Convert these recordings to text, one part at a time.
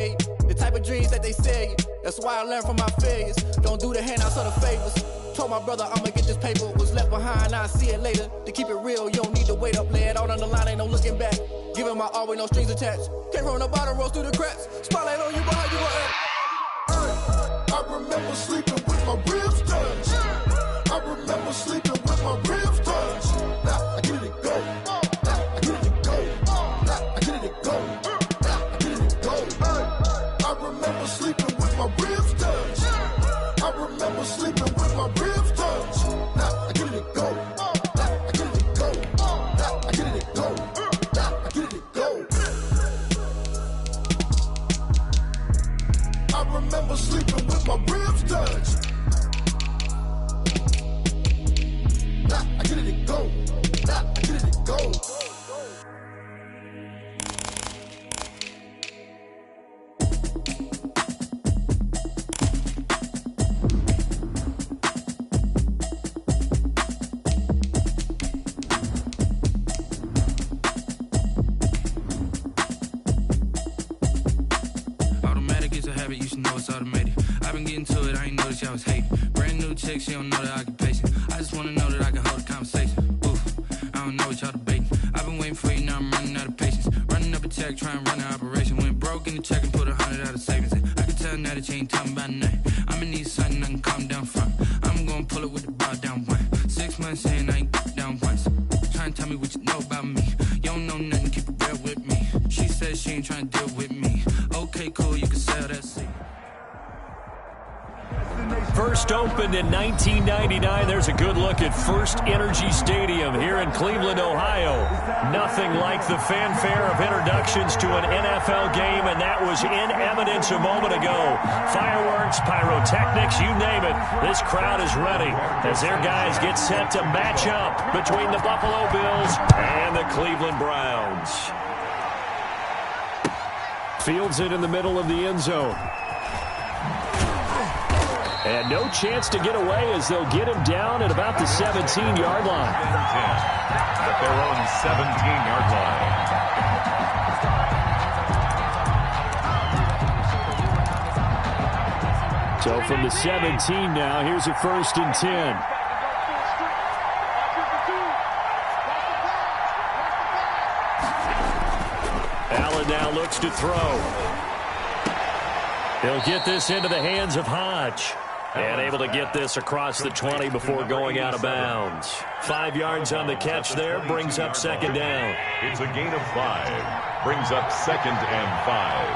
The type of dreams that they sell you. That's why I learned from my failures. Don't do the handouts or the favors. Told my brother I'ma get this paper. Was left behind, I'll see it later. To keep it real, you don't need to wait up. Lay it out on the line, ain't no looking back. Giving my all with no strings attached. Came from the bottom, rose through the cracks. Spotlight on you, but how you gon' act? I remember sleeping with my ribs touched. I remember sleeping with my ribs touched. Now I get it go. I get it go. I get it go. I get it go. I remember sleeping with my ribs touched. I remember sleeping with my ribs touched. Now I get it go. I get it go. I get it go. I get it go. I remember sleeping with my ribs touched. I get it go. I get it go. Automatic is a habit, you should know it's automated. I've been getting to it, I ain't noticed y'all was hating. Brand new chick, she don't know the occupation. I just wanna know that I can hold a conversation. Oof, I don't know what y'all debating. I've been waiting for you, now I'm running out of patience. Running up a check, trying to run an operation. Went broke in the check and put 100 out of savings in. I can tell now that you ain't talking about nothing. I'ma need something I can calm down from. I'm gonna pull it with the bar down one. 6 months in, I ain't down once. Trying to tell me what you know about me. You don't know nothing, keep it real with me. She says she ain't trying to deal with me. Okay, cool, you can sell that seat. First opened in 1999. There's a good look at First Energy Stadium here in Cleveland, Ohio. Nothing like the fanfare of introductions to an NFL game, and that was in evidence a moment ago. Fireworks, pyrotechnics, you name it. This crowd is ready as their guys get set to match up between the Buffalo Bills and the Cleveland Browns. Fields it in the middle of the end zone. And no chance to get away as they'll get him down at about the 17-yard line. At their own 17-yard line. So from the 17 now, here's a 1st and 10. Allen now looks to throw. He'll get this into the hands of Hodge. And able to get this across the 20 before going out of bounds. 5 yards on the catch there, brings up 2nd down. It's a gain of 5. Brings up 2nd and 5.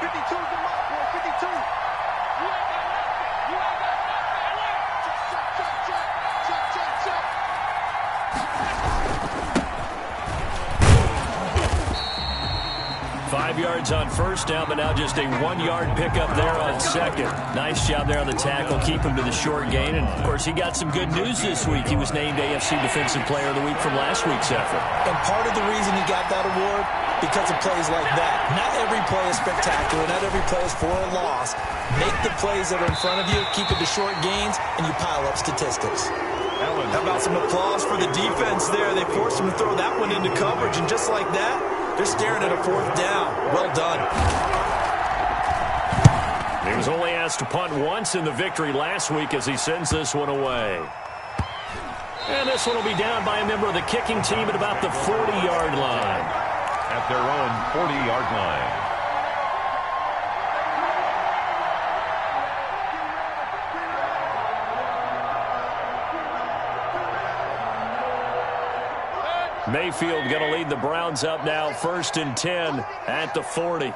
52 is the mark, boy. 52. Five yards on 1st down, but now just a 1-yard pickup there on 2nd. Nice job there on the tackle, keep him to the short gain. And, of course, he got some good news this week. He was named AFC Defensive Player of the Week from last week's effort. And part of the reason he got that award, because of plays like that. Not every play is spectacular. Not every play is for a loss. Make the plays that are in front of you, keep it to short gains, and you pile up statistics. How about some applause for the defense there? They forced him to throw that one into coverage, and just like that, they're staring at a 4th down. Well done. He was only asked to punt once in the victory last week as he sends this one away. And this one will be down by a member of the kicking team at about the 40-yard line. At their own 40-yard line. Mayfield going to lead the Browns up now, 1st and 10 at the 40.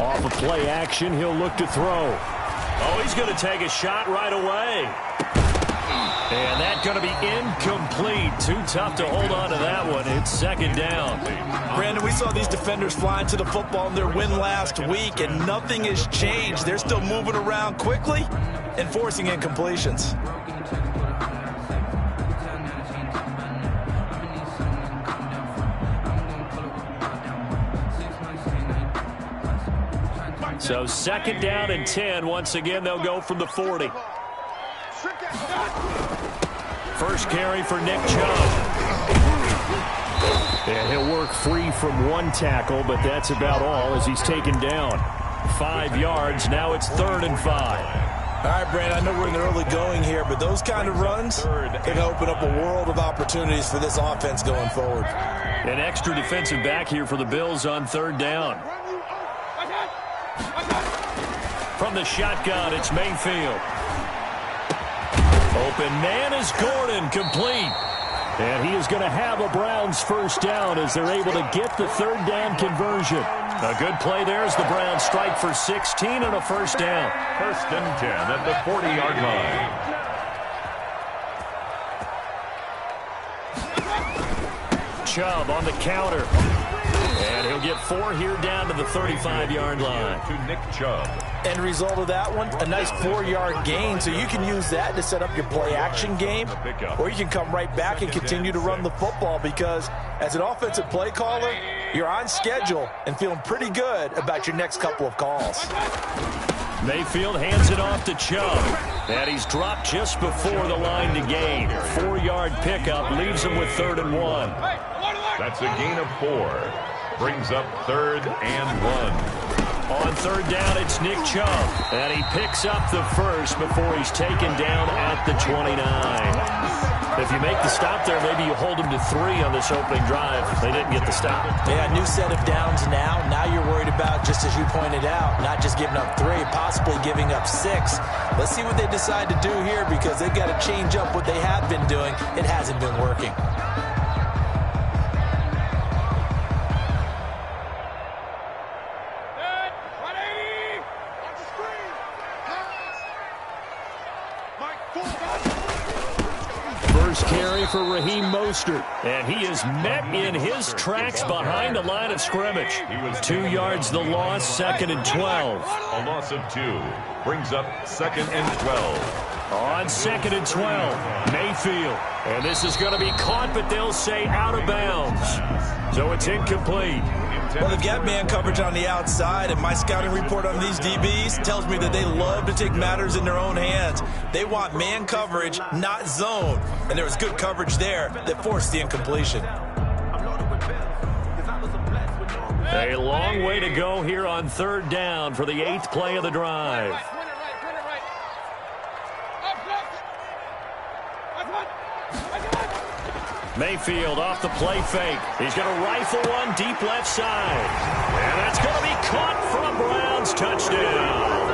Off of play action, he'll look to throw. Oh, he's going to take a shot right away. And that's going to be incomplete. Too tough to hold on to that one. It's 2nd down. Brandon, we saw these defenders flying to the football in their win last week, and nothing has changed. They're still moving around quickly and forcing incompletions. So 2nd down and 10. Once again, they'll go from the 40. First carry for Nick Chubb. And he'll work free from one tackle, but that's about all as he's taken down. 5 yards. Now it's 3rd and 5. All right, Brandon, I know we're in the early going here, but those kind of runs can open up a world of opportunities for this offense going forward. An extra defensive back here for the Bills on 3rd down. From the shotgun, it's Mayfield. Open man is Gordon, complete. And he is going to have a Browns first down as they're able to get the 3rd down conversion. A good play there as the Browns strike for 16 and a first down. 1st and 10 at the 40-yard line. Chubb on the counter. And he'll get 4 here down to the 35-yard line. To Nick Chubb. End result of that one, a nice 4-yard gain, so you can use that to set up your play-action game, or you can come right back and continue to run the football because as an offensive play caller, you're on schedule and feeling pretty good about your next couple of calls. Mayfield hands it off to Chubb. And he's dropped just before the line to gain. 4-yard pickup leaves him with 3rd and 1. That's a gain of 4. Brings up 3rd and 1. On 3rd down, it's Nick Chubb. And he picks up the first before he's taken down at the 29. If you make the stop there, maybe you hold him to 3 on this opening drive. They didn't get the stop. Yeah, new set of downs now. Now you're worried about, just as you pointed out, not just giving up 3, possibly giving up 6. Let's see what they decide to do here because they've got to change up what they have been doing. It hasn't been working. Carry for Raheem Mostert, and he is met in his tracks behind the line of scrimmage. 2 yards the loss, 2nd and 12. A loss of 2 brings up 2nd and 12. On 2nd and 12, Mayfield, and this is going to be caught, but they'll say out of bounds. So it's incomplete. Well, they've got man coverage on the outside, and my scouting report on these DBs tells me that they love to take matters in their own hands. They want man coverage, not zone. And there was good coverage there that forced the incompletion. A long way to go here on 3rd down for the 8th play of the drive. Mayfield off the play fake. He's going to rifle one deep left side. And that's going to be caught for a Browns touchdown.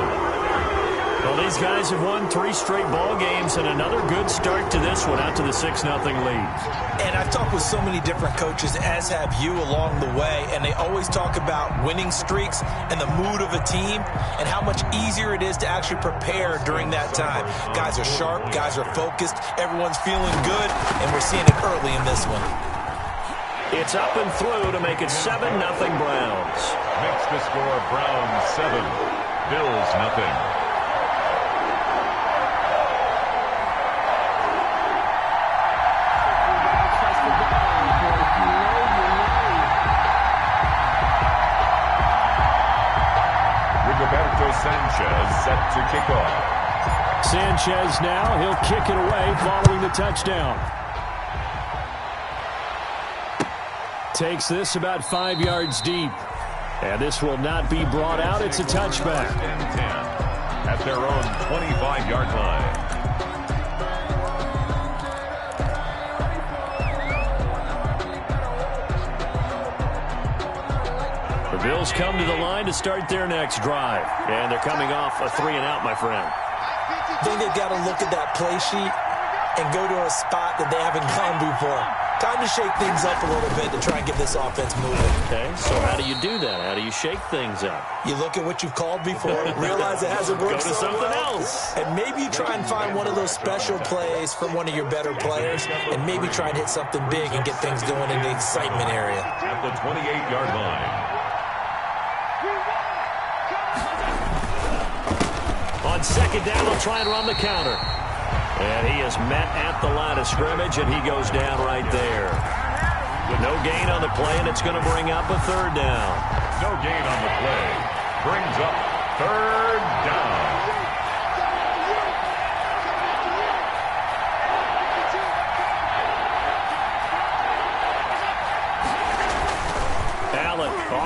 Well, these guys have won 3 straight ball games and another good start to this one out to the 6-0 lead. And I've talked with so many different coaches, as have you along the way, and they always talk about winning streaks and the mood of a team and how much easier it is to actually prepare during that time. Guys are sharp, guys are focused, everyone's feeling good, and we're seeing it early in this one. It's up and through to make it 7-0 Browns. Makes the score Browns 7, Bills nothing. Sanchez set to kick off. Sanchez now, he'll kick it away following the touchdown. Takes this about 5 yards deep. And this will not be brought out. It's a touchback. 10 at their own 25-yard line. Bills come to the line to start their next drive. And they're coming off a 3-and-out, my friend. I think they've got to look at that play sheet and go to a spot that they haven't gone before. Time to shake things up a little bit to try and get this offense moving. Okay, so how do you do that? How do you shake things up? You look at what you've called before, realize it hasn't worked Go to something else. And maybe you try and find one of those special plays from one of your better players, and maybe try and hit something big and get things going in the excitement area. At the 28-yard line. On 2nd down, they'll try and run the counter. And he is met at the line of scrimmage, and he goes down right there. No gain on the play, and it's going to bring up a 3rd down. No gain on the play. Brings up 3rd down.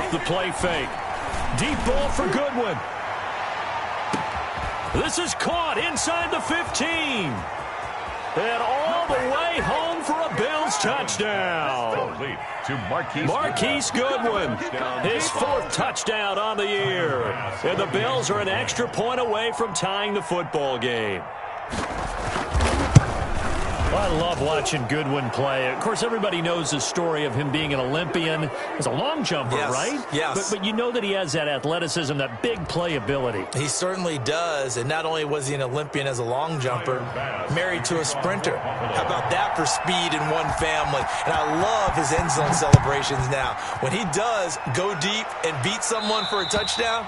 off the play fake. Deep ball for Goodwin. This is caught inside the 15. And all the way home for a Bills touchdown. To Marquise Goodwin, his 4th touchdown on the year. And the Bills are an extra point away from tying the football game. I love watching Goodwin play. Of course, everybody knows the story of him being an Olympian as a long jumper, right? Yes. But you know that he has that athleticism, that big play ability. He certainly does. And not only was he an Olympian as a long jumper, married to a sprinter. How about that for speed in one family? And I love his end zone celebrations now. When he does go deep and beat someone for a touchdown,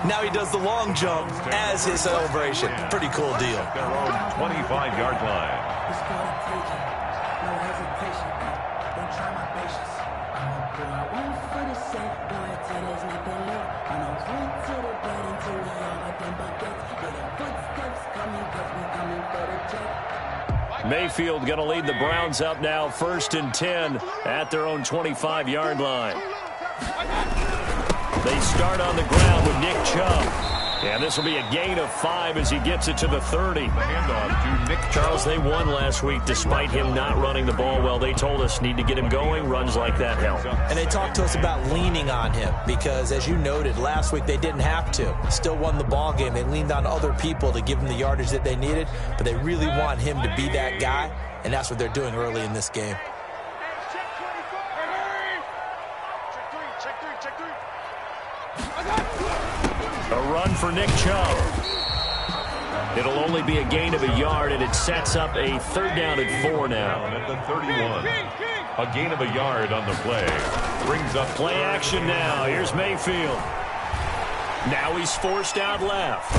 now he does the long jump as his celebration. Pretty cool deal. Their own 25-yard line. Mayfield going to lead the Browns up now, 1st and 10 at their own 25-yard line. They start on the ground with Nick Chubb. And this will be a gain of 5 as he gets it to the 30. The handoff to Nick Charles, they won last week despite him not running the ball well. They told us need to get him going. Runs like that help. And they talked to us about leaning on him because, as you noted, last week they didn't have to. Still won the ball game. They leaned on other people to give them the yardage that they needed, but they really want him to be that guy, and that's what they're doing early in this game. A run for Nick Chubb. It'll only be a gain of a yard, and it sets up a 3rd down and 4 now. at the 31. A gain of a yard on the play. Brings up play action now. Here's Mayfield. Now he's forced out left.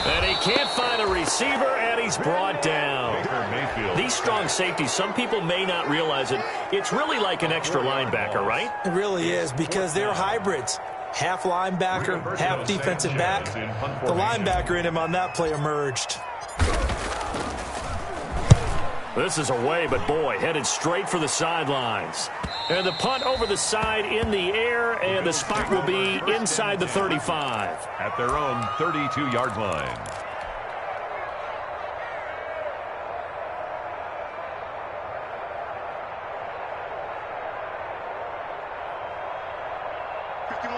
And he can't find a receiver, and he's brought down. These strong safeties, some people may not realize it. It's really like an extra linebacker, right? It really is, because they're hybrids. Half linebacker, half defensive back. The linebacker in him on that play emerged. This is away, but boy, headed straight for the sidelines. And the punt over the side in the air, and the spot will be inside the 35. At their own 32-yard line.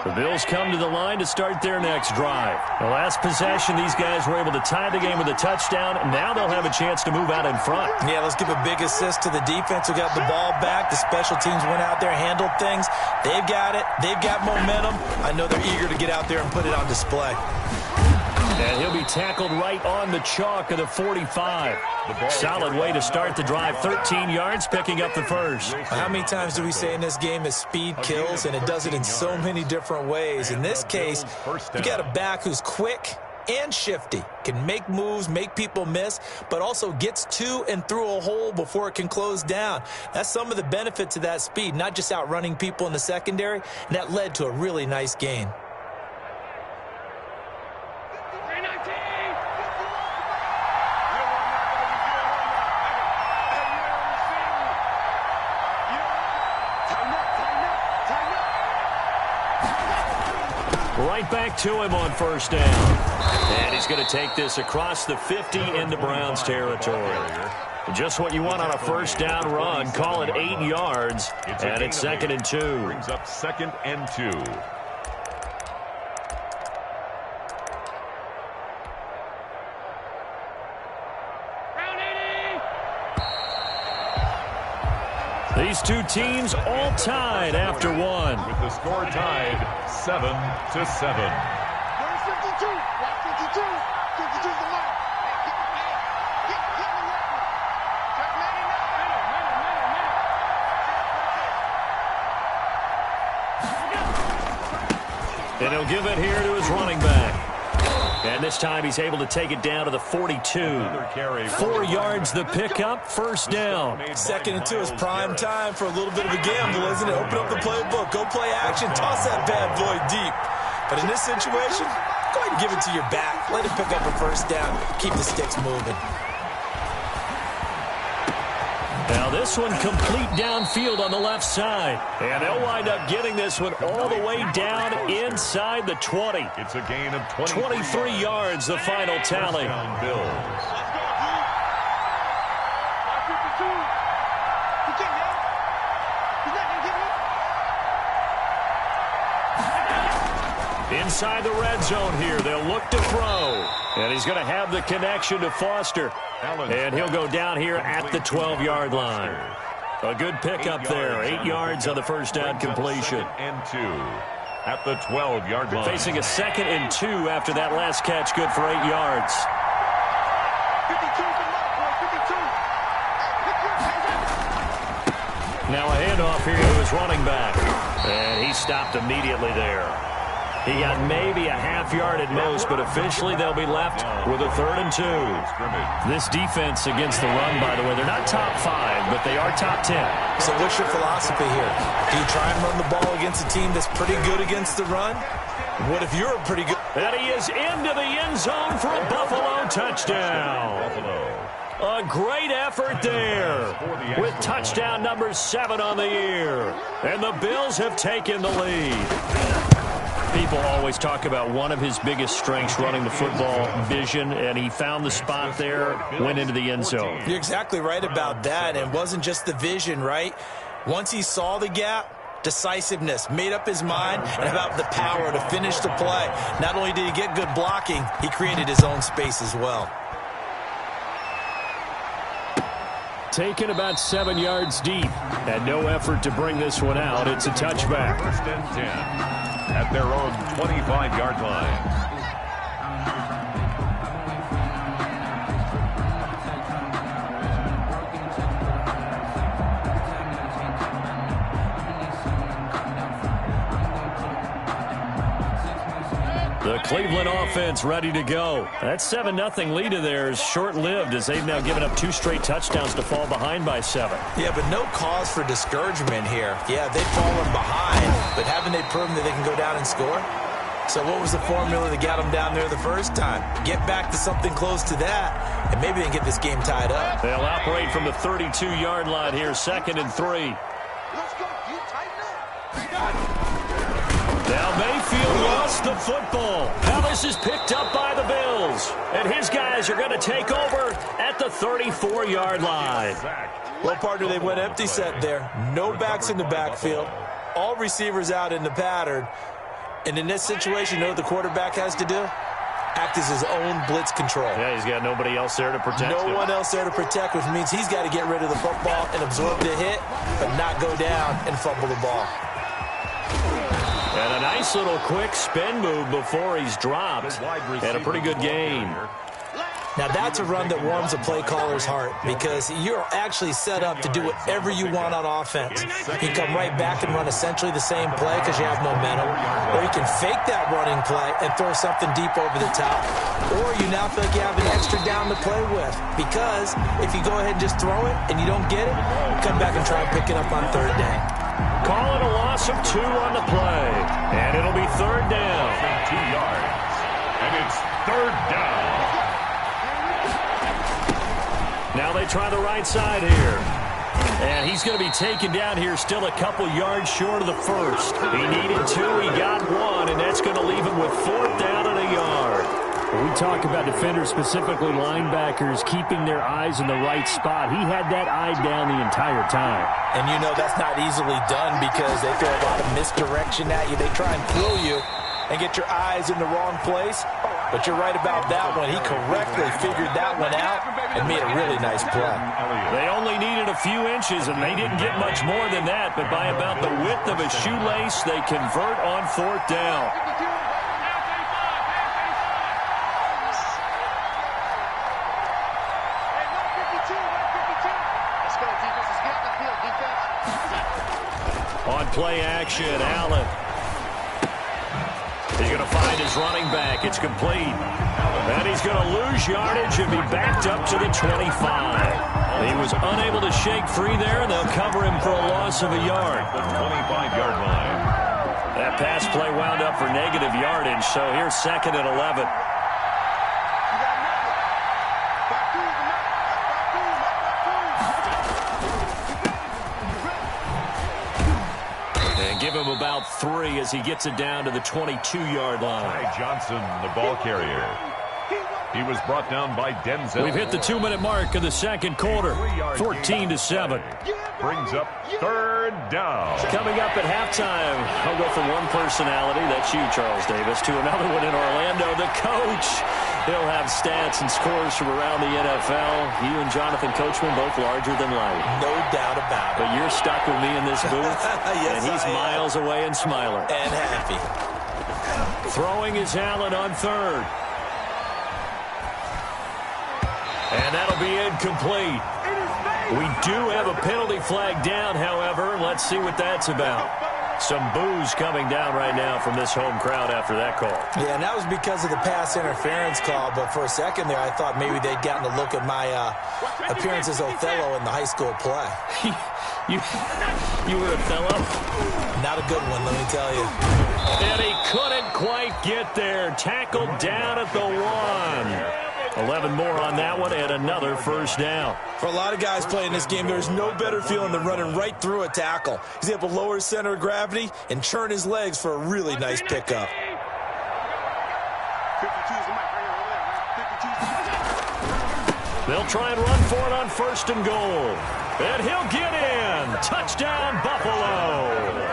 The Bills come to the line to start their next drive. The last possession, these guys were able to tie the game with a touchdown. Now they'll have a chance to move out in front. Yeah, let's give a big assist to the defense who got the ball back. The special teams went out there, handled things. They've got it. They've got momentum. I know they're eager to get out there and put it on display. And he'll be tackled right on the chalk of the 45. Solid way to start the drive. 13 yards, picking up the first. How many times do we say in this game is speed kills, and it does it in so many different ways. In this case, you got a back who's quick and shifty, can make moves, make people miss, but also gets to and through a hole before it can close down. That's some of the benefits of that speed, not just outrunning people in the secondary, and that led to a really nice gain. Right back to him on 1st down. And he's going to take this across the 50 into Browns territory. Just what you want on a 1st down run. Call it 8 yards. And it's 2nd and 2. Brings up 2nd and 2. These two teams all tied after one. With the score tied 7-7. There's 52. 52. 52 is the line. And he'll give it here to his running back. And this time he's able to take it down to the 42. 4 yards the pickup, 1st down. 2nd and 2 is prime time for a little bit of a gamble, isn't it? Open up the playbook, go play action, toss that bad boy deep. But in this situation, go ahead and give it to your back. Let him pick up a 1st down. Keep the sticks moving. Now this one complete downfield on the left side. And they'll wind up getting this one all the way down inside the 20. It's a gain of 23 yards, the final tally. Bills. Inside the red zone here, they'll look to throw. And he's going to have the connection to Foster. And he'll go down here at the 12-yard line. A good pickup there. 8 yards on the first down completion. And 2 at the 12-yard line. Facing a 2nd and 2 after that last catch, good for 8 yards. Now a handoff here to his running back. And he stopped immediately there. He got maybe a half yard at most, but officially they'll be left with a 3rd and 2. This defense against the run, by the way, they're not top 5, but they are top 10. So what's your philosophy here? Do you try and run the ball against a team that's pretty good against the run? What if you're pretty good? And he is into the end zone for a Buffalo touchdown. A great effort there with touchdown number 7 on the year. And the Bills have taken the lead. People always talk about one of his biggest strengths, running the football, vision, and he found the spot there, went into the end zone. You're exactly right about that. And it wasn't just the vision, right? Once he saw the gap, decisiveness, made up his mind, and about the power to finish the play. Not only did he get good blocking, he created his own space as well. Taken about 7 yards deep, and no effort to bring this one out. It's a touchback. 1st and 10 at their own 25-yard line. The Cleveland offense ready to go. That 7-0 lead of theirs short-lived as they've now given up 2 straight touchdowns to fall behind by 7. Yeah, but no cause for discouragement here. Yeah, they've fallen behind, but haven't they proven that they can go down and score? So what was the formula that got them down there the first time? Get back to something close to that, and maybe they can get this game tied up. They'll operate from the 32-yard line here, 2nd and 3. Now Mayfield lost the football. Now this is picked up by the Bills. And his guys are going to take over at the 34-yard line. Well, partner, they went empty set there. No backs in the backfield. All receivers out in the pattern. And in this situation, you know what the quarterback has to do? Act as his own blitz control. Yeah, he's got nobody else there to protect him. No one else there to protect, which means he's got to get rid of the football and absorb the hit, but not go down and fumble the ball. And a nice little quick spin move before he's dropped. And a pretty good gain. Now that's a run that warms a play caller's heart because you're actually set up to do whatever you want on offense. You come right back and run essentially the same play because you have momentum, or you can fake that running play and throw something deep over the top, or you now feel like you have an extra down to play with because if you go ahead and just throw it and you don't get it, come back and try and pick it up on 3rd down. Call it a loss of 2 on the play, and it'll be 3rd down. 2 yards, and it's 3rd down. Now they try the right side here. And he's going to be taken down here still a couple yards short of the first. He needed 2, he got 1, and that's going to leave him with 4th down and a yard. We talk about defenders, specifically linebackers, keeping their eyes in the right spot. He had that eye down the entire time. And you know that's not easily done because they throw a lot of misdirection at you. They try and fool you and get your eyes in the wrong place. But you're right about that one. He correctly figured that one out and made a really nice play. They only needed a few inches, and they didn't get much more than that. But by about the width of a shoelace, they convert on 4th down. On play action, Allen. He's going to find his running back. It's complete. And he's going to lose yardage and be backed up to the 25. He was unable to shake free there, and they'll cover him for a loss of a yard. The 25-yard line. That pass play wound up for negative yardage, so here's 2nd and 11. about 3 as he gets it down to the 22-yard line. Ty Johnson, the ball carrier. He was brought down by Denzel. We've hit the 2-minute mark of the second quarter, 14-7. Brings up third down. Coming up at halftime, I'll go from one personality, that's you, Charles Davis, to another one in Orlando, the coach. He'll have stats and scores from around the NFL. You and Jonathan Coachman both larger than life. No doubt about it. But you're stuck with me in this booth, yes, and he's miles away and smiling. And happy. Throwing is Allen on third. And that'll be incomplete. We do have a penalty flag down, however. Let's see what that's about. Some boos coming down right now from this home crowd after that call. Yeah, and that was because of the pass interference call. But for a second there, I thought maybe they'd gotten a look at my appearance as Othello in the high school play. You were Othello? Not a good one, let me tell you. And he couldn't quite get there. Tackled down at the 1. 11 more on that one and another first down. For a lot of guys playing this game, there's no better feeling than running right through a tackle. He's able to lower his center of gravity and churn his legs for a really nice pickup. They'll try and run for it on 1st and goal. And he'll get in. Touchdown, Buffalo.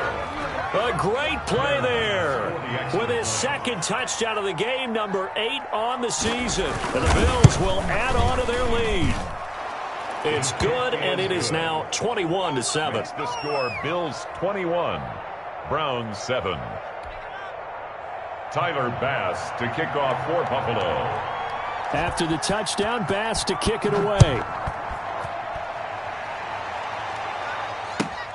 A great play there with his second touchdown of the game, number 8 on the season. And the Bills will add on to their lead. It's good, and it is now 21-7. That's the score. Bills 21, Browns 7. Tyler Bass to kick off for Buffalo. After the touchdown, Bass to kick it away.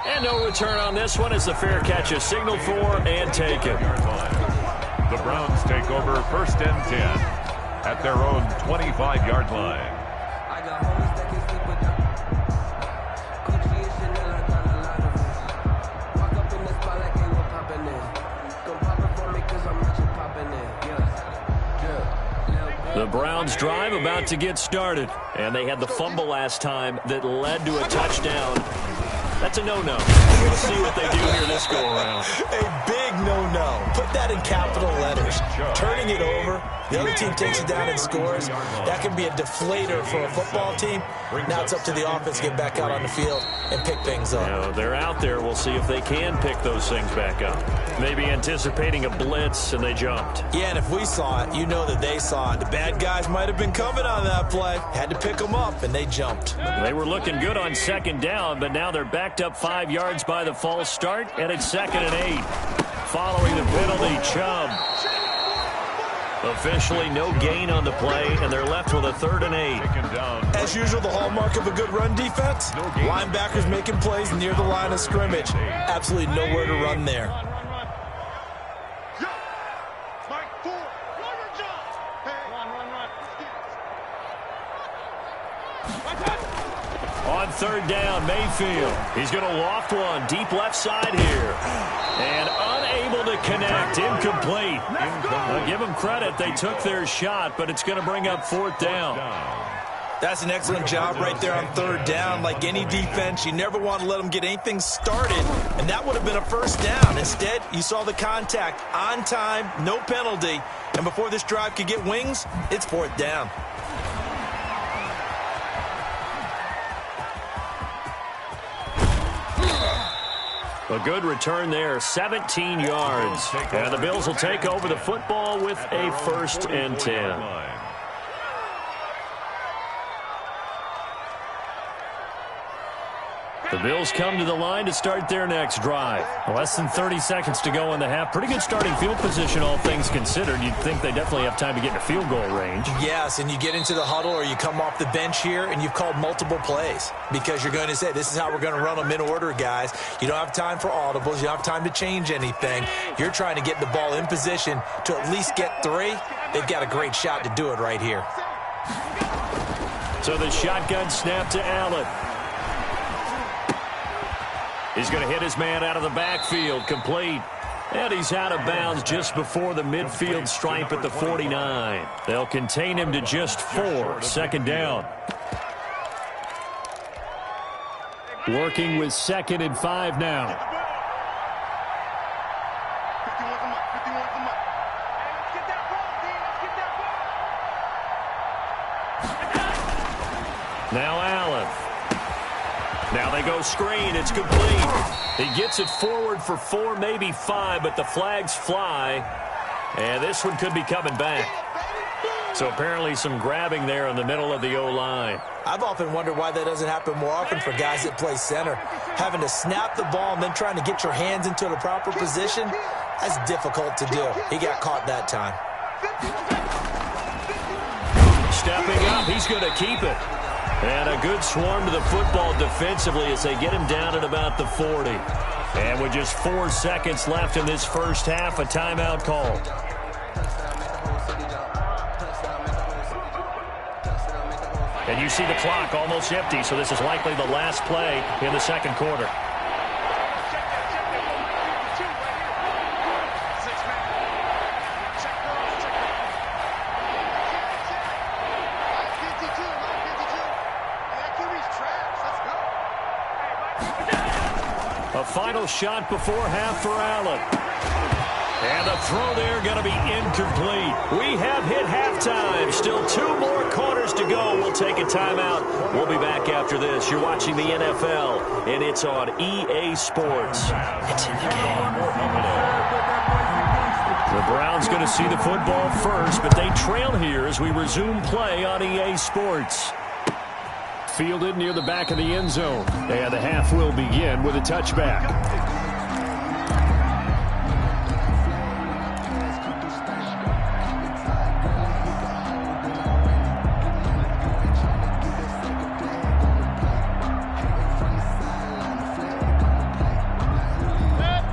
And no return on this one as the fair catch is signaled for and taken. The Browns take over 1st and 10 at their own 25-yard line. The Browns drive about to get started. And they had the fumble last time that led to a touchdown. That's a no-no. We'll see what they do here this go-around. A big no-no. Put that in capital letters. Turning it over, the other team takes it down and scores. That can be a deflator for a football team. Now it's up to the offense to get back out on the field and pick things up. You know, they're out there. We'll see if they can pick those things back up. Maybe anticipating a blitz, and they jumped. Yeah, and if we saw it, you know that they saw it. The bad guys might have been coming on that play. Had to pick them up, and they jumped. They were looking good on 2nd down, but now they're backed up 5 yards by the false start, and it's 2nd and 8. Following the penalty, Chubb. Officially no gain on the play, and they're left with a 3rd and 8. As usual, the hallmark of a good run defense, linebackers making plays near the line of scrimmage. Absolutely nowhere to run there. On 3rd down, Mayfield. He's going to loft one deep left side here. And unable to connect. Incomplete. I'll give them credit. They took their shot, but it's going to bring up 4th down. That's an excellent job right there on 3rd down. Like any defense, you never want to let them get anything started, and that would have been a 1st down. Instead, you saw the contact on time, no penalty, and before this drive could get wings, it's 4th down. A good return there, 17 yards. And the Bills will take over the football with a 1st and 10. The Bills come to the line to start their next drive. Less than 30 seconds to go in the half. Pretty good starting field position, all things considered. You'd think they definitely have time to get in a field goal range. Yes, and you get into the huddle or you come off the bench here and you've called multiple plays because you're going to say, this is how we're going to run them in order, guys. You don't have time for audibles. You don't have time to change anything. You're trying to get the ball in position to at least get 3. They've got a great shot to do it right here. So the shotgun snap to Allen. He's going to hit his man out of the backfield, complete. And he's out of bounds just before the midfield stripe at the 49. They'll contain him to just 4, 2nd down. Working with 2nd and 5 now. Now Allen. Now they go screen. It's complete. He gets it forward for 4, maybe 5, but the flags fly. And this one could be coming back. So apparently some grabbing there in the middle of the O-line. I've often wondered why that doesn't happen more often for guys that play center. Having to snap the ball and then trying to get your hands into the proper position, that's difficult to do. He got caught that time. Stepping up, he's going to keep it. And a good swarm to the football defensively as they get him down at about the 40. And with just 4 seconds left in this first half, a timeout call. And you see the clock almost empty, so this is likely the last play in the second quarter. A final shot before half for Allen. And the throw there going to be incomplete. We have hit halftime. Still 2 more quarters to go. We'll take a timeout. We'll be back after this. You're watching the NFL, and it's on EA Sports. It's in the game. The Browns going to see the football first, but they trail here as we resume play on EA Sports. Fielded near the back of the end zone. And the half will begin with a touchback.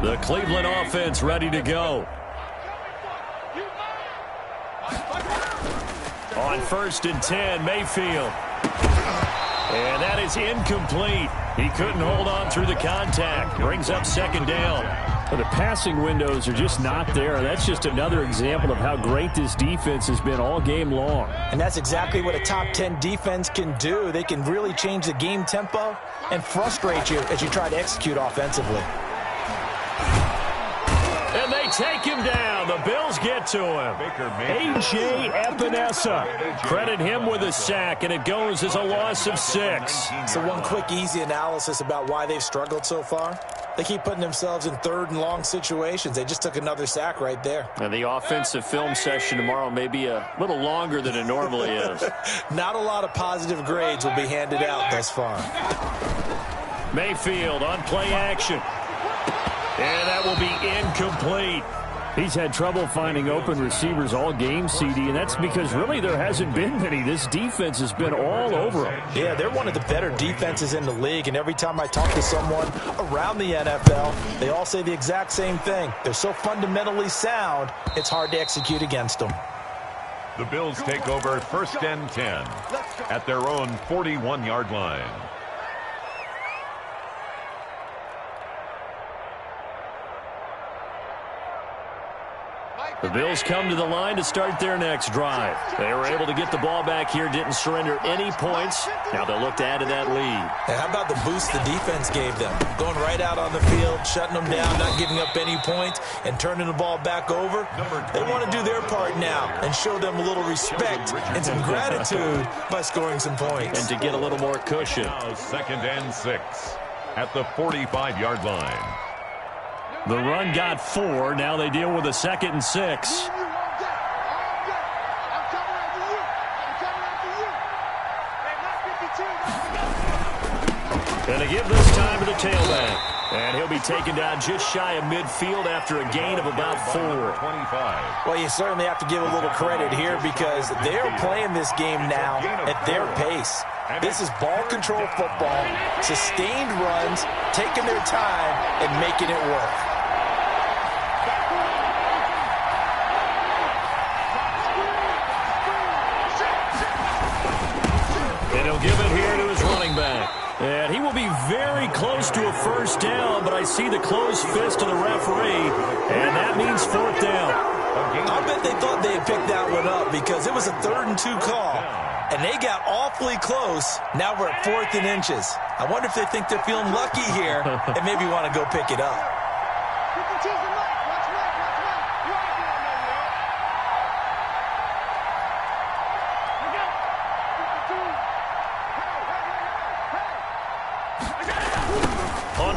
The Cleveland offense ready to go. On 1st and 10, Mayfield. And that is incomplete. He couldn't hold on through the contact. Brings up 2nd down. Well, the passing windows are just not there. That's just another example of how great this defense has been all game long. And that's exactly what a top 10 defense can do. They can really change the game tempo and frustrate you as you try to execute offensively. And they take him down. The Bills get to him. A.J. Epinesa. Credit him with a sack, and it goes as a loss of 6. So one quick, easy analysis about why they've struggled so far. They keep putting themselves in 3rd and long situations. They just took another sack right there. And the offensive film session tomorrow may be a little longer than it normally is. Not a lot of positive grades will be handed out thus far. Mayfield on play action. And that will be incomplete. He's had trouble finding open receivers all game, CD, and that's because really there hasn't been many. This defense has been all over them. Yeah, they're one of the better defenses in the league, and every time I talk to someone around the NFL, they all say the exact same thing. They're so fundamentally sound, it's hard to execute against them. The Bills take over 1st and 10 at their own 41-yard line. The Bills come to the line to start their next drive. They were able to get the ball back here, didn't surrender any points. Now they'll look to add to that lead. And how about the boost the defense gave them? Going right out on the field, shutting them down, not giving up any points, and turning the ball back over. They want to do their part now and show them a little respect and some gratitude by scoring some points. And to get a little more cushion. Now 2nd and 6 at the 45-yard line. The run got 4. Now they deal with a 2nd and 6. And they give this time to the tailback. And he'll be taken down just shy of midfield after a gain of about 4. Well, you certainly have to give a little credit here because they're playing this game now at their pace. This is ball control football, sustained runs, taking their time, and making it work. And he'll give it here to his running back. And he will be very close to a 1st down, but I see the closed fist of the referee, and that means 4th down. I bet they thought they had picked that one up because it was a 3rd and 2 call, and they got awfully close. Now we're at 4th and inches. I wonder if they think they're feeling lucky here and maybe want to go pick it up.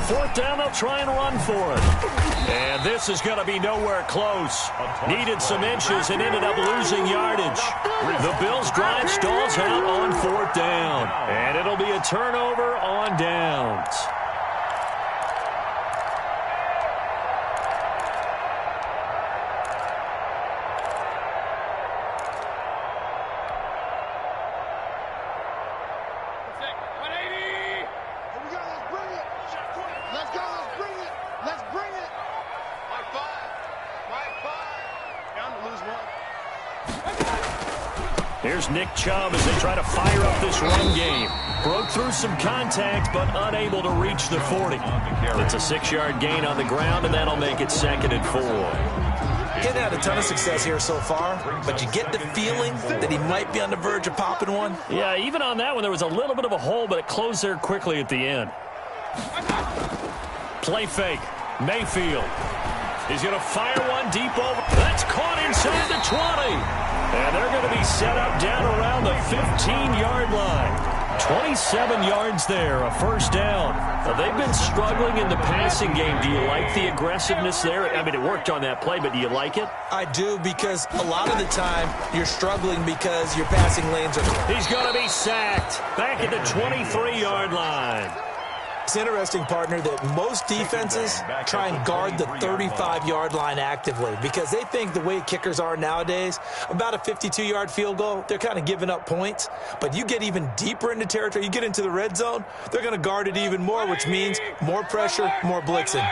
fourth down, they'll try and run for it. And this is going to be nowhere close. Needed some inches and ended up losing yardage. The Bills' drive stalls out on fourth down. And it'll be a turnover on downs. Here's Nick Chubb as they try to fire up this run game. Broke through some contact, but unable to reach the 40. It's a 6-yard gain on the ground, and that'll make it 2nd and 4. He hasn't had a ton of success here so far, but you get the feeling that he might be on the verge of popping one. Yeah, even on that one, there was a little bit of a hole, but it closed there quickly at the end. Play fake. Mayfield. He's going to fire one deep over. That's caught inside the 20. And they're going to be set up down around the 15-yard line. 27 yards there, a first down. Now, they've been struggling in the passing game. Do you like the aggressiveness there? I mean, it worked on that play, but do you like it? I do, because a lot of the time you're struggling because your passing lanes are... He's going to be sacked back at the 23-yard line. It's interesting, partner, that most defenses try and guard the 35-yard line actively because they think the way kickers are nowadays, about a 52-yard field goal, they're kind of giving up points. But you get even deeper into territory, you get into the red zone, they're going to guard it even more, which means more pressure, more blitzing.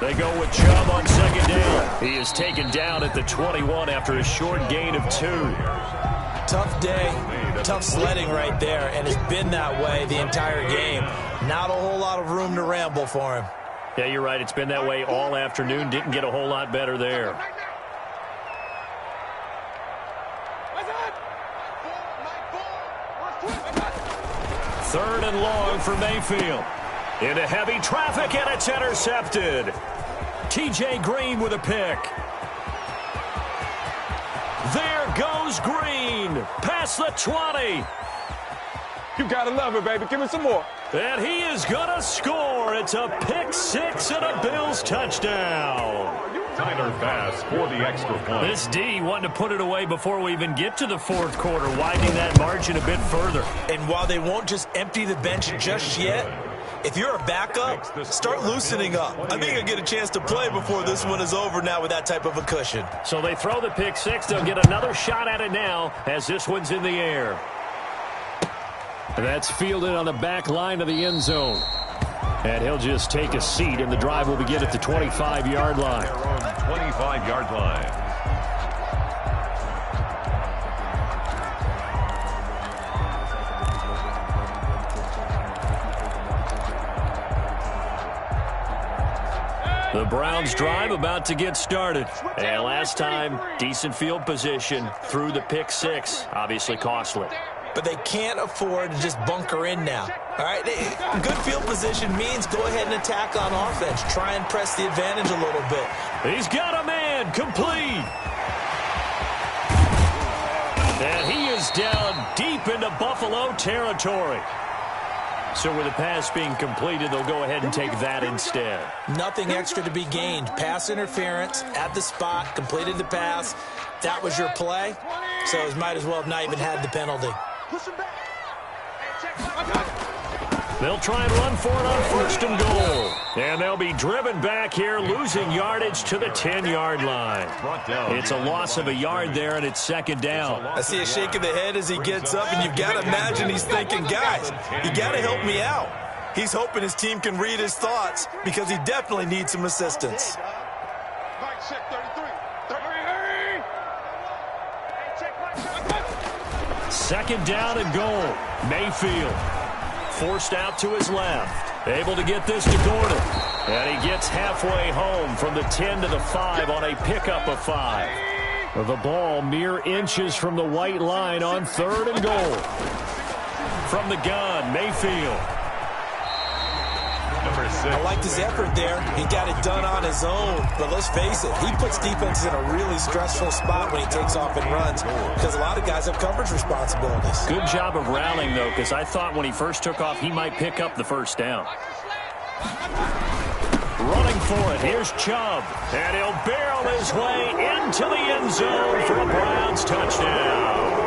They go with Chubb on 2nd down. He is taken down at the 21 after a short gain of 2. Tough day, tough sledding right there, and it's been that way the entire game. Not a whole lot of room to ramble for him. Yeah, you're right. It's been that way all afternoon. Didn't get a whole lot better there. Third and long for Mayfield. Into heavy traffic, and it's intercepted. T.J. Green with a pick. There goes Green, past the 20. You gotta love it, baby. Give me some more. And he is gonna score. It's a pick 6 and a Bills touchdown. Tyler Bass for the extra point. This D wanting to put it away before we even get to the fourth quarter, widening that margin a bit further. And while they won't just empty the bench just yet, if you're a backup, start loosening up. I think you'll get a chance to play before this one is over now with that type of a cushion. So they throw the pick 6. They'll get another shot at it now as this one's in the air. That's fielded on the back line of the end zone. And he'll just take a seat, and the drive will begin at the 25-yard line. 25-yard line. The Browns drive about to get started. And last time, decent field position through the pick 6. Obviously costly. But they can't afford to just bunker in now. All right, good field position means go ahead and attack on offense. Try and press the advantage a little bit. He's got a man, complete. And he is down deep into Buffalo territory. So with the pass being completed, they'll go ahead and take that instead. Nothing extra to be gained. Pass interference at the spot, completed the pass. That was your play, so it might as well have not even had the penalty. They'll try and run for it on 1st and goal. And they'll be driven back here, losing yardage to the 10-yard line. It's a loss of a yard there, and it's 2nd down. I see a shake of the head as he gets up, and you've got to imagine he's thinking, guys, you got to help me out. He's hoping his team can read his thoughts because he definitely needs some assistance. 2nd down and goal. Mayfield forced out to his left. Able to get this to Gordon. And he gets halfway home from the 10 to the 5 on a pickup of 5. The ball mere inches from the white line on 3rd and goal. From the gun, Mayfield. Number 6. I liked his effort there. He got it done on his own. But let's face it, he puts defenses in a really stressful spot when he takes off and runs because a lot of guys have coverage responsibilities. Good job of rallying, though, because I thought when he first took off, he might pick up the first down. Running for it, here's Chubb. And he'll barrel his way into the end zone for a Browns touchdown.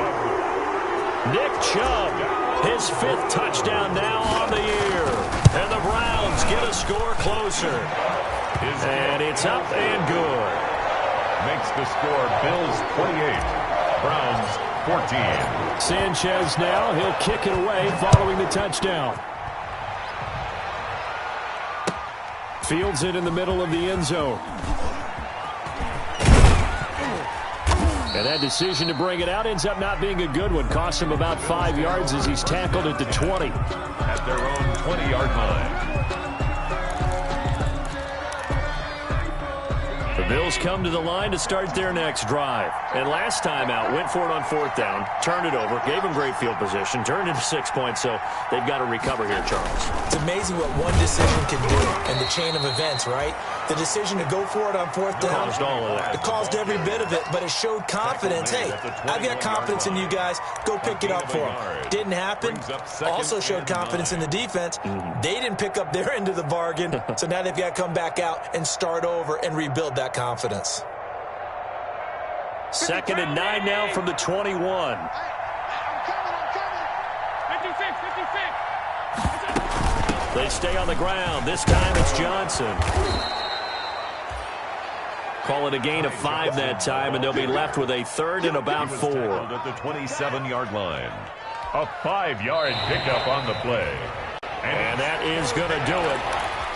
Nick Chubb, his 5th touchdown now on the year. And the Browns get a score closer. And it's up and good. Makes the score Bills 28, Browns 14. Sanchez now, he'll kick it away following the touchdown. Fields it in the middle of the end zone. And that decision to bring it out ends up not being a good one. Costs him about 5 yards as he's tackled at the 20. At their own 20-yard line. The Bills come to the line to start their next drive. And last time out, went for it on 4th down, turned it over, gave them great field position, turned into 6 points, so they've got to recover here, Charles. It's amazing what one decision can do in the chain of events, right? The decision to go for it on 4th down, Caused all of that. it caused every bit of it, but it showed confidence. Hey, I've got confidence in you guys. Go pick it up for them. Didn't happen. Also showed confidence in the defense. They didn't pick up their end of the bargain, so now they've got to come back out and start over and rebuild that confidence. 2nd and 9 now from the 21. They stay on the ground. This time it's Johnson. Call it a gain of 5 that time, and they'll be left with a 3rd and about 4. At the 27-yard line. A 5-yard pickup on the play. And that is going to do it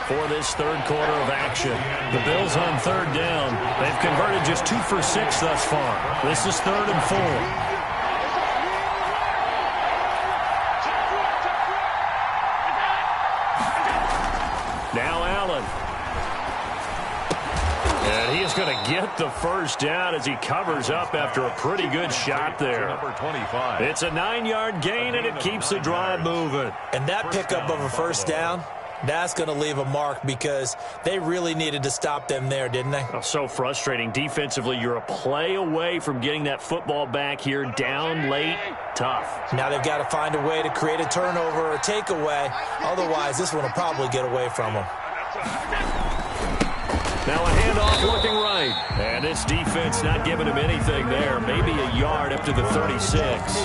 for this 3rd quarter of action. The Bills on 3rd down. They've converted just 2 for 6 thus far. This is 3rd and 4. Now Allen. And he is going to get the first down as he covers up after a pretty good shot there. Number 25. It's a 9-yard gain, and it keeps the drive moving. And that pickup of a first down, that's going to leave a mark because they really needed to stop them there, didn't they? Oh, so frustrating. Defensively, you're a play away from getting that football back here. Down late, tough. Now they've got to find a way to create a turnover or takeaway. Otherwise, this one will probably get away from them. Now a handoff looking right. And this defense not giving him anything there. Maybe a yard up to the 36.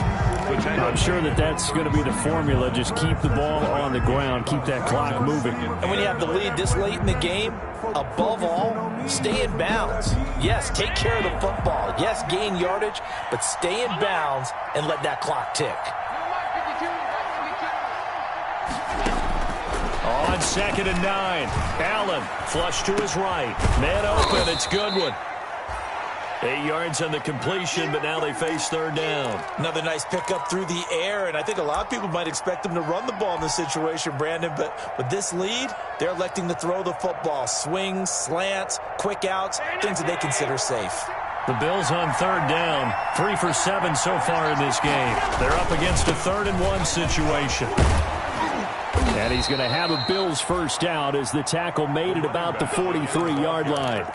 I'm sure that that's going to be the formula. Just keep the ball on the ground. Keep that clock moving. And when you have the lead this late in the game, above all, stay in bounds. Yes, take care of the football. Yes, gain yardage, but stay in bounds and let that clock tick. On 2nd and 9, Allen flush to his right. Man open, it's Goodwin. 8 yards on the completion, but now they face 3rd down. Another nice pickup through the air, and I think a lot of people might expect them to run the ball in this situation, Brandon, but with this lead, they're electing to throw the football. Swings, slants, quick outs, things that they consider safe. The Bills on 3rd down, 3 for 7 so far in this game. They're up against a 3rd and 1 situation. And he's going to have a Bills first down as the tackle made at about the 43-yard line.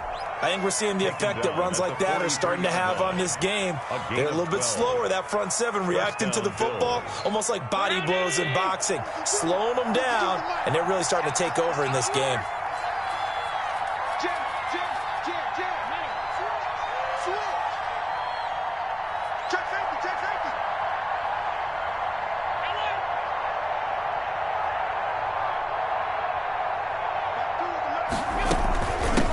I think we're seeing the effect that runs like that are starting to have on this game. They're a little bit slower, that front 7, reacting to the football, almost like body blows in boxing, slowing them down, and they're really starting to take over in this game.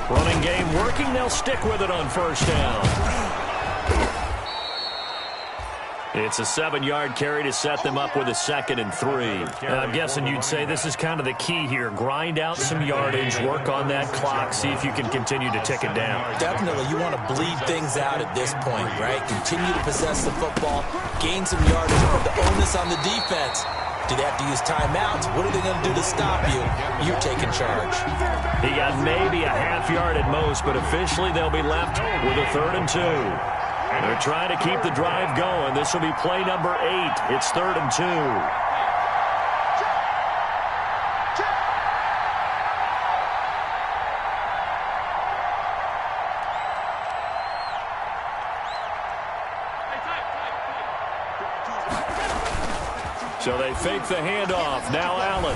Running game working. They'll stick with it on 1st down. It's a 7-yard carry to set them up with a 2nd and 3. And I'm guessing you'd say this is kind of the key here. Grind out some yardage, work on that clock, see if you can continue to tick it down. Definitely, you want to bleed things out at this point, right? Continue to possess the football, gain some yardage, put the onus on the defense. Do they have to use timeouts? What are they going to do to stop you? You're taking charge. He got maybe a half yard at most, but officially they'll be left with a 3rd and 2. They're trying to keep the drive going. This will be play number 8. It's 3rd and 2. So they fake the handoff. Now Allen.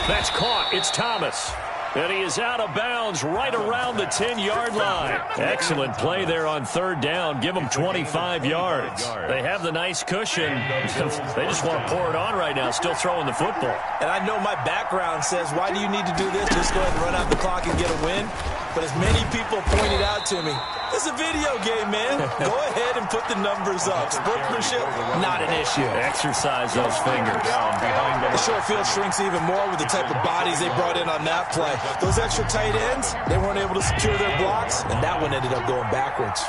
That's caught. It's Thomas. And he is out of bounds right around the 10-yard line. Excellent play there on third down. Give them 25 yards. They have the nice cushion. They just want to pour it on right now, still throwing the football. And I know my background says, why do you need to do this? Just go ahead and run out the clock and get a win. But as many people pointed out to me, it's a video game, man. Go ahead and put the numbers up. Sportsmanship, not an issue. Exercise those fingers. The short field shrinks even more with the type of bodies they brought in on that play. Those extra tight ends, they weren't able to secure their blocks, and that one ended up going backwards.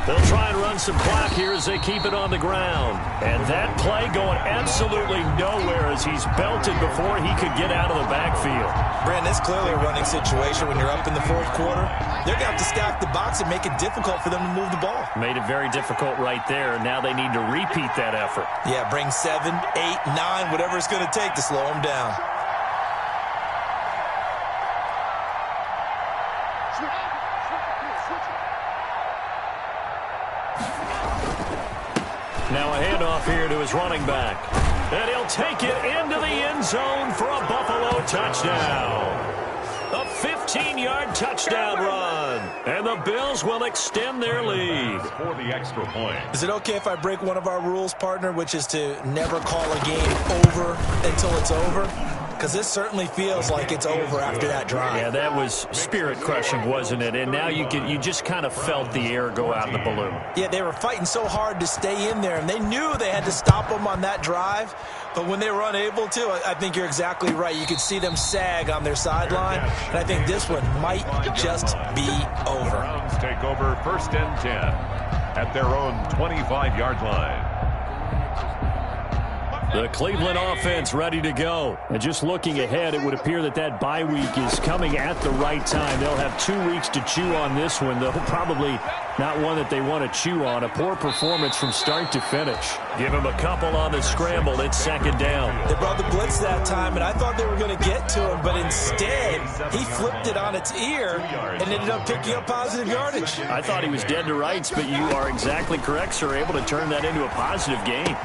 They'll try and run some clock here as they keep it on the ground. And that play going absolutely nowhere as he's belted before he could get out of the backfield. Brandon, it's clearly a running situation when you're up in the fourth quarter. They're going to have to stack the box and make it difficult for them to move the ball. Made it very difficult right there. Now they need to repeat that effort. Yeah, bring 7, 8, 9, whatever it's going to take to slow them down. Now a handoff here to his running back. And he'll take it into the end zone for a Buffalo touchdown. A 15-yard touchdown run. And the Bills will extend their lead. For the extra point. Is it okay if I break one of our rules, partner, which is to never call a game over until it's over? Because this certainly feels like it's over after that drive. Yeah, that was spirit-crushing, wasn't it? And now you just kind of felt the air go out in the balloon. Yeah, they were fighting so hard to stay in there, and they knew they had to stop them on that drive. But when they were unable to, I think you're exactly right. You could see them sag on their sideline, and I think this one might just be over. Browns take over 1st and 10 at their own 25-yard line. The Cleveland offense ready to go. And just looking ahead, it would appear that bye week is coming at the right time. They'll have 2 weeks to chew on this one, though probably not one that they want to chew on. A poor performance from start to finish. Give him a couple on the scramble. It's 2nd down. They brought the blitz that time, and I thought they were going to get to him, but instead he flipped it on its ear and ended up picking up positive yardage. I thought he was dead to rights, but you are exactly correct, sir. Able to turn that into a positive gain.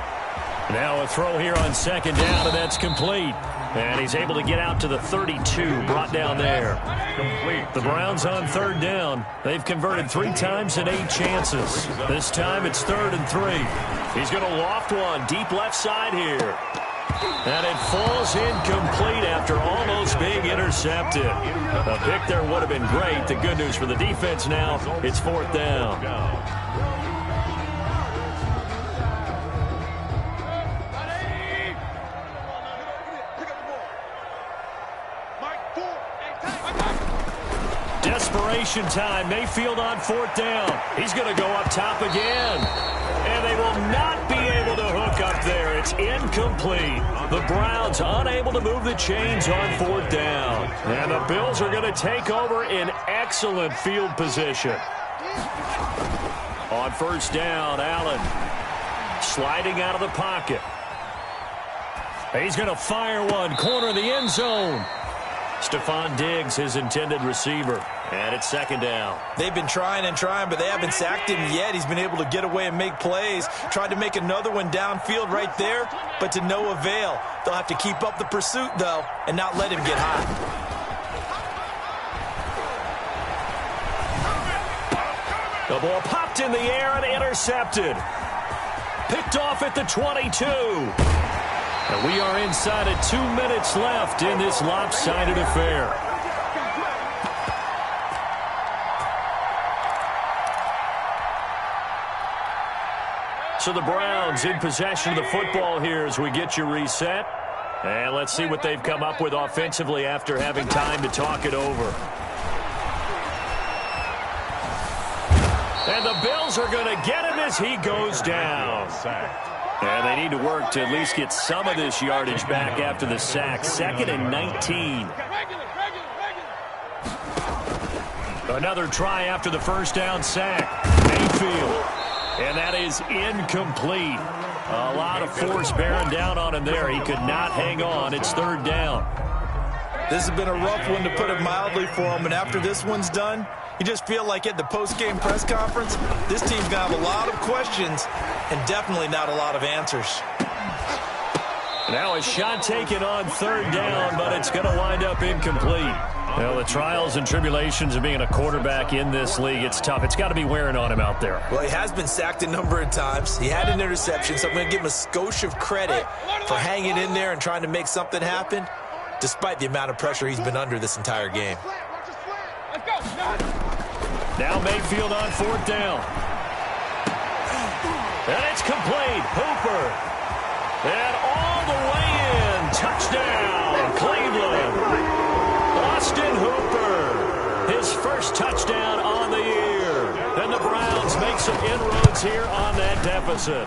Now a throw here on 2nd down, and that's complete. And he's able to get out to the 32, brought down there. Complete. The Browns on 3rd down. They've converted 3 times in 8 chances. This time it's 3rd and 3. He's going to loft one deep left side here. And it falls incomplete after almost being intercepted. A pick there would have been great. The good news for the defense now, it's 4th down. Desperation time. Mayfield on 4th down. He's going to go up top again. And they will not be able to hook up there. It's incomplete. The Browns unable to move the chains on 4th down. And the Bills are going to take over in excellent field position. On 1st down, Allen sliding out of the pocket. He's going to fire one. Corner of the end zone. Stephon Diggs, his intended receiver. And it's 2nd down. They've been trying and trying, but they haven't sacked him yet. He's been able to get away and make plays. Tried to make another one downfield right there, but to no avail. They'll have to keep up the pursuit, though, and not let him get hot. The ball popped in the air and intercepted. Picked off at the 22. And we are inside of 2 minutes left in this lopsided affair. So the Browns in possession of the football here as we get you reset. And let's see what they've come up with offensively after having time to talk it over. And the Bills are going to get him as he goes down. And they need to work to at least get some of this yardage back after the sack. 2nd and 19. Another try after the 1st down sack. Mayfield. And that is incomplete. A lot of force bearing down on him there. He could not hang on. It's 3rd down. This has been a rough one, to put it mildly, for them. And after this one's done, you just feel like at the post-game press conference, this team's going to have a lot of questions and definitely not a lot of answers. Now a shot taken on third down, but it's going to wind up incomplete. Well, the trials and tribulations of being a quarterback in this league, it's tough. It's got to be wearing on him out there. Well, he has been sacked a number of times. He had an interception, so I'm going to give him a skosh of credit for hanging in there and trying to make something happen, despite the amount of pressure he's been under this entire game. Now Mayfield on fourth down. And it's complete. Hooper. And all the way in. Touchdown, Cleveland. Austin Hooper, his first touchdown on the year. And the Browns make some inroads here on that deficit.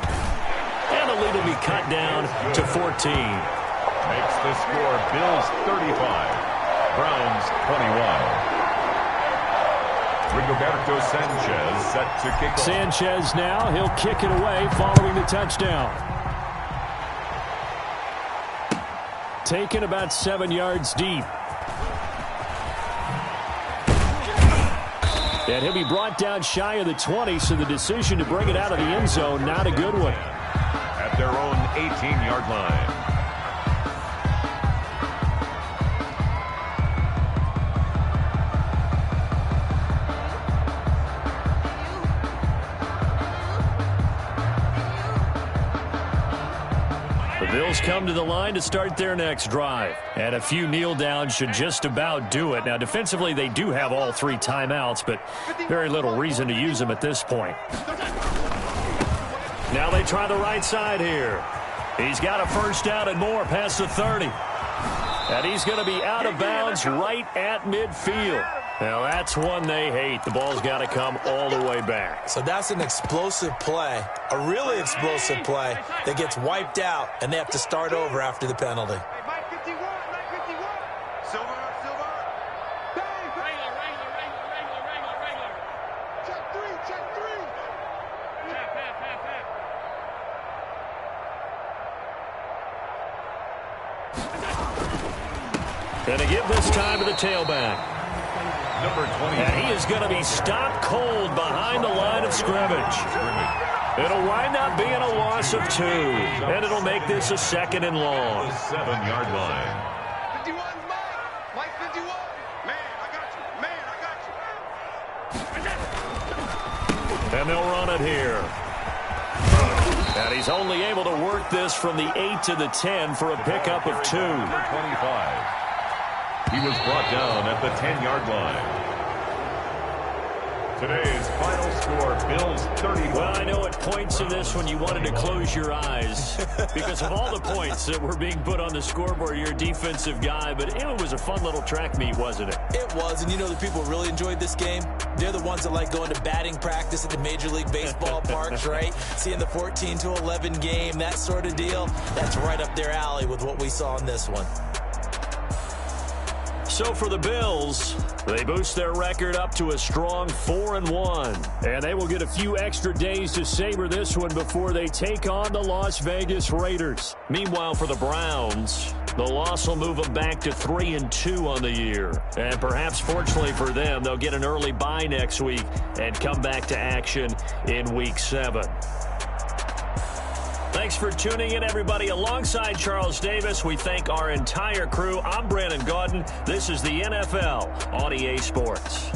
And the lead will be cut down to 14. Makes the score Bills 35, Browns 21. Rigoberto Sanchez set to kick off. Sanchez now, he'll kick it away following the touchdown. Taken about 7 yards deep. And he'll be brought down shy of the 20, so the decision to bring it out of the end zone, not a good one. At their own 18-yard line. Bills come to the line to start their next drive. And a few kneel downs should just about do it. Now, defensively, they do have all 3 timeouts, but very little reason to use them at this point. Now they try the right side here. He's got a first down and more past the 30. And he's going to be out of bounds right at midfield. Now, that's one they hate. The ball's got to come all the way back. So that's an explosive play, a really explosive play that gets wiped out, and they have to start over after the penalty. Going to give this time to the tailback. Number 20. And he is going to be stopped cold behind the line of scrimmage. It'll wind up being a loss of 2. And it'll make this a 2nd and long. The 7-yard line. 51 Mike 51. Man, I got you. Man, I got you. And they'll run it here. And he's only able to work this from the 8 to the 10 for a pickup of 2. Number 25. He was brought down at the 10-yard line. Today's final score, Bills 31. Well, I know at points in this when you wanted to close your eyes because of all the points that were being put on the scoreboard. You're a defensive guy, but it was a fun little track meet, wasn't it? It was, and you know the people really enjoyed this game? They're the ones that like going to batting practice at the Major League Baseball parks, right? Seeing the 14-11 game, that sort of deal. That's right up their alley with what we saw in this one. So for the Bills, they boost their record up to a strong 4-1. And they will get a few extra days to savor this one before they take on the Las Vegas Raiders. Meanwhile, for the Browns, the loss will move them back to 3-2 on the year. And perhaps fortunately for them, they'll get an early bye next week and come back to action in Week 7. Thanks for tuning in, everybody. Alongside Charles Davis, we thank our entire crew. I'm Brandon Gaudin. This is the NFL on EA Sports.